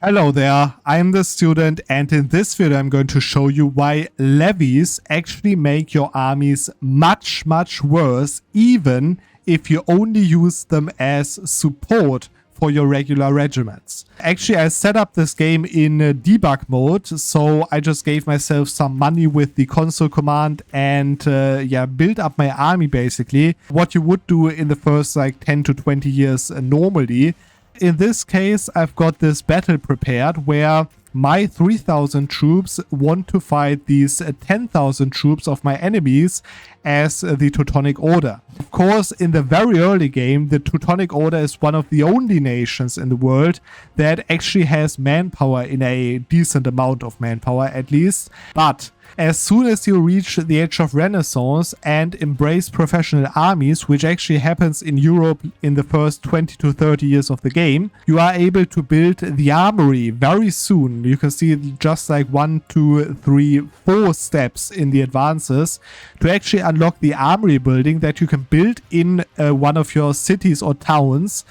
Hello there, I'm the student, and in this video I'm going to show you why levies actually make your armies much worse, even if you only use them as support for your regular regiments. Actually, I set up this game in debug mode, so I just gave myself some money with the console command and built up my army basically. What you would do in the first like 10 to 20 years normally. In this case, I've got this battle prepared where my 3,000 troops want to fight these 10,000 troops of my enemies as the Teutonic Order. Of course, in the very early game, the Teutonic Order is one of the only nations in the world that actually has manpower, in a decent amount of manpower at least. But as soon as you reach the age of Renaissance and embrace professional armies, which actually happens in Europe in the first 20 to 30 years of the game, you are able to build the armory very soon. You can see just like 1, 2, 3, 4 steps in the advances to actually unlock the armory building that you can build in one of your cities or towns.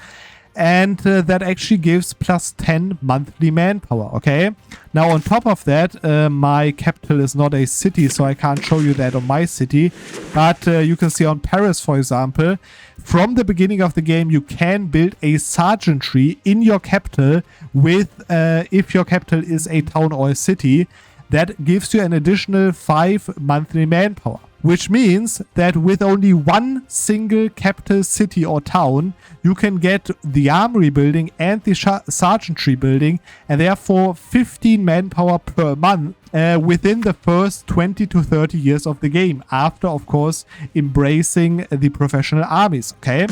And that actually gives plus 10 monthly manpower, okay? Now on top of that, my capital is not a city, so I can't show you that on my city. But you can see on Paris, for example, from the beginning of the game, you can build a sergeantry in your capital with, if your capital is a town or a city, that gives you an additional 5 monthly manpower. Which means that with only one single capital city or town, you can get the armory building and the sergeantry building, and therefore 15 manpower per month within the first 20 to 30 years of the game, after, of course, embracing the professional armies, okay?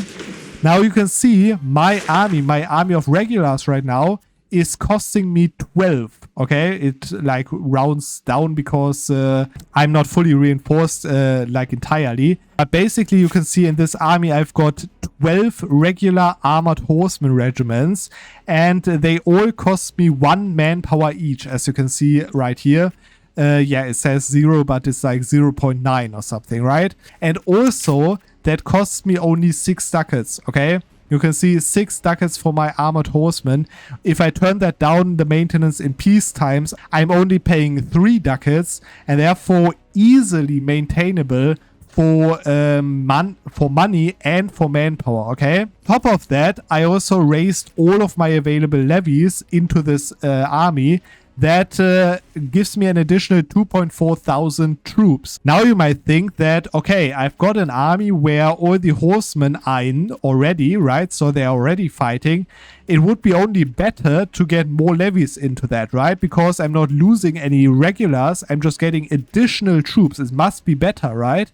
Now you can see my army of regulars right now, is costing me 12, okay? It like rounds down because I'm not fully reinforced like entirely. But basically you can see in this army I've got 12 regular armored horseman regiments, and they all cost me 1 manpower each, as you can see right here. It says 0, but it's like 0.9 or something, right? And also that costs me only 6 ducats, okay? You can see 6 ducats for my armored horsemen. If I turn that down, the maintenance in peace times, I'm only paying 3 ducats, and therefore easily maintainable for money and for manpower, okay? Top of that, I also raised all of my available levies into this army. That gives me an additional 2.4 thousand troops. Now you might think that, okay, I've got an army where all the horsemen are in already, right? So they're already fighting. It would be only better to get more levies into that, right? Because I'm not losing any regulars. I'm just getting additional troops. It must be better, right?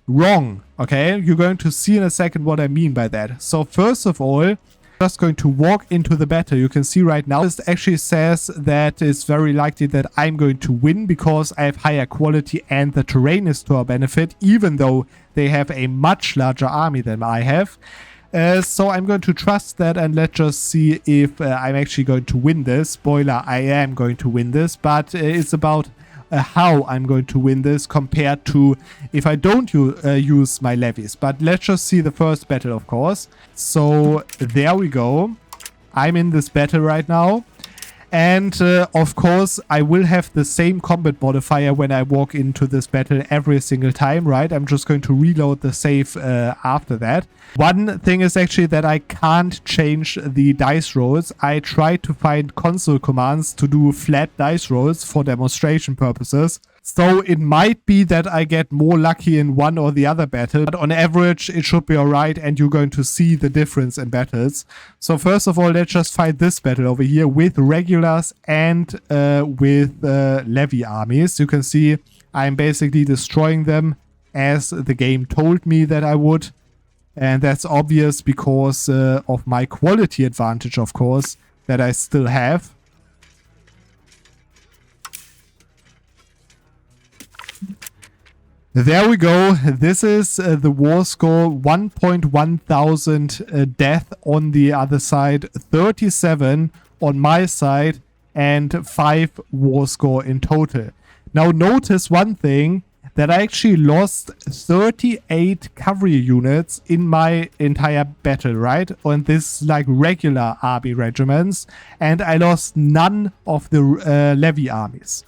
Wrong, okay? You're going to see in a second what I mean by that. So first of all, just going to walk into the battle. You can see right now this actually says that it's very likely that I'm going to win because I have higher quality and the terrain is to our benefit, even though they have a much larger army than I have. So I'm going to trust that, and let's just see if I'm actually going to win this. Spoiler, I am going to win this, but it's about how I'm going to win this compared to if I don't use my levies. But let's just see the first battle, of course. So there we go. I'm in this battle right now. And of course, I will have the same combat modifier when I walk into this battle every single time, right? I'm just going to reload the save after that. One thing is actually that I can't change the dice rolls. I tried to find console commands to do flat dice rolls for demonstration purposes. So it might be that I get more lucky in one or the other battle, but on average it should be alright, and you're going to see the difference in battles. So first of all, let's just fight this battle over here with regulars and with levy armies. You can see I'm basically destroying them as the game told me that I would. And that's obvious because of my quality advantage, of course, that I still have. There we go. This is the war score. 1.1 thousand death on the other side, 37 on my side, and 5 war score in total. Now notice one thing, that I actually lost 38 cavalry units in my entire battle, right? On this like regular army regiments, and I lost none of the levy armies.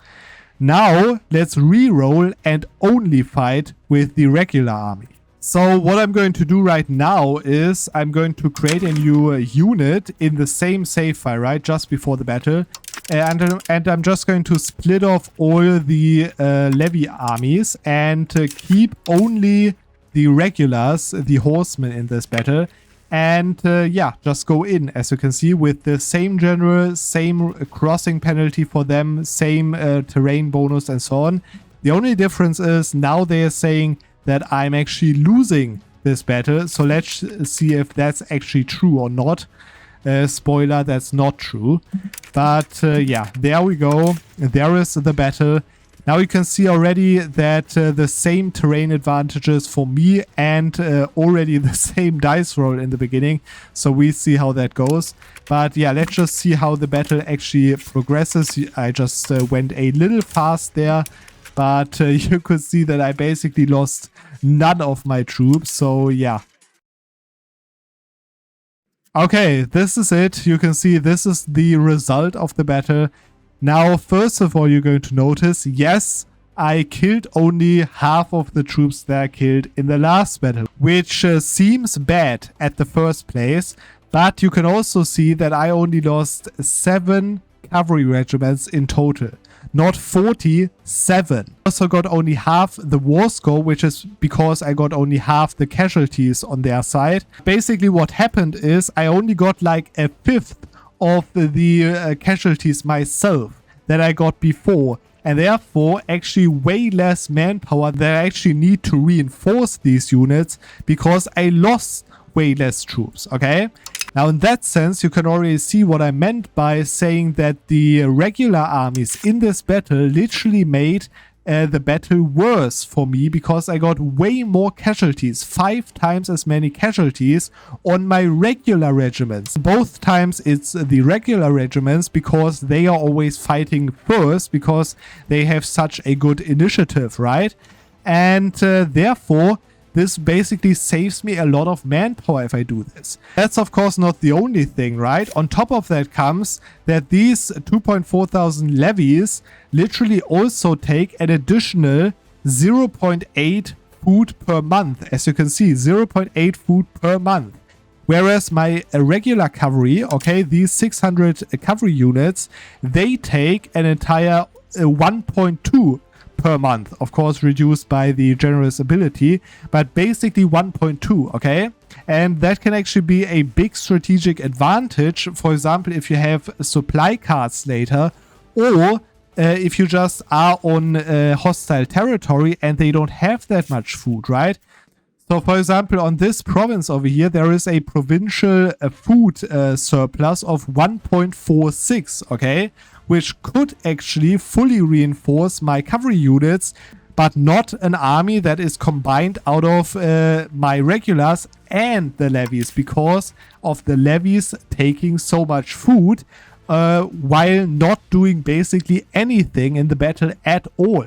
Now let's re-roll and only fight with the regular army. So what I'm going to do right now is I'm going to create a new unit in the same save file, right? Just before the battle. And I'm just going to split off all the levy armies and keep only the regulars, the horsemen in this battle. And yeah, just go in, as you can see, with the same general, same crossing penalty for them, same terrain bonus and so on. The only difference is now they are saying that I'm actually losing this battle. So let's see if that's actually true or not. Spoiler, that's not true. But yeah, there we go. There is the battle. Now you can see already that the same terrain advantages for me and already the same dice roll in the beginning. So we see how that goes. But yeah, let's just see how the battle actually progresses. I just went a little fast there. But you could see that I basically lost none of my troops. So yeah. Okay, this is it. You can see this is the result of the battle. Now, first of all, you're going to notice, yes, I killed only half of the troops that I killed in the last battle, which seems bad at the first place. But you can also see that I only lost 7 cavalry regiments in total. Not 47. I also got only half the war score, which is because I got only half the casualties on their side. Basically what happened is I only got like a fifth of the casualties myself that I got before. And therefore actually way less manpower that I actually need to reinforce these units because I lost way less troops, okay? Now in that sense, you can already see what I meant by saying that the regular armies in this battle literally made the battle worse for me because I got way more casualties, 5 times as many casualties on my regular regiments. Both times it's the regular regiments because they are always fighting first because they have such a good initiative, right? And therefore, this basically saves me a lot of manpower if I do this. That's of course not the only thing, right? On top of that comes that these 2,400 levies literally also take an additional 0.8 food per month. As you can see, 0.8 food per month. Whereas my regular cavalry, okay, these 600 cavalry units, they take an entire 1.2 per month, of course reduced by the generous ability, but basically 1.2, okay? And that can actually be a big strategic advantage, for example, if you have supply cards later, or if you just are on hostile territory and they don't have that much food, right? So for example, on this province over here, there is a provincial food surplus of 1.46, okay? Which could actually fully reinforce my cavalry units, but not an army that is combined out of my regulars and the levies, because of the levies taking so much food while not doing basically anything in the battle at all.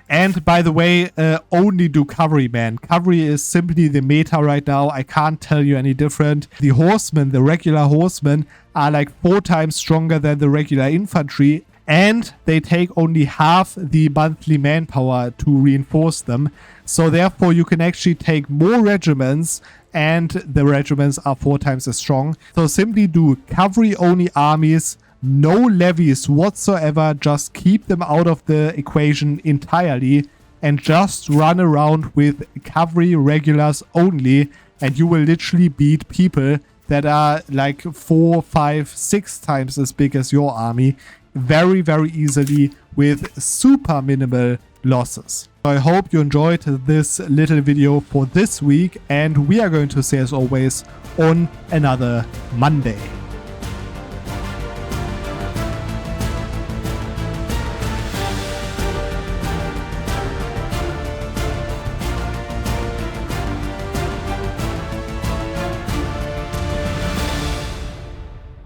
And by the way, only do cavalry, man. Cavalry is simply the meta right now. I can't tell you any different. The horsemen, the regular horsemen, are like 4 times stronger than the regular infantry. And they take only half the monthly manpower to reinforce them. So therefore you can actually take more regiments and the regiments are 4 times as strong. So simply do cavalry only armies. No levies whatsoever, just keep them out of the equation entirely and just run around with cavalry regulars only and you will literally beat people that are like 4, 5, 6 times as big as your army very, very easily with super minimal losses. So I hope you enjoyed this little video for this week and we are going to see as always on another Monday.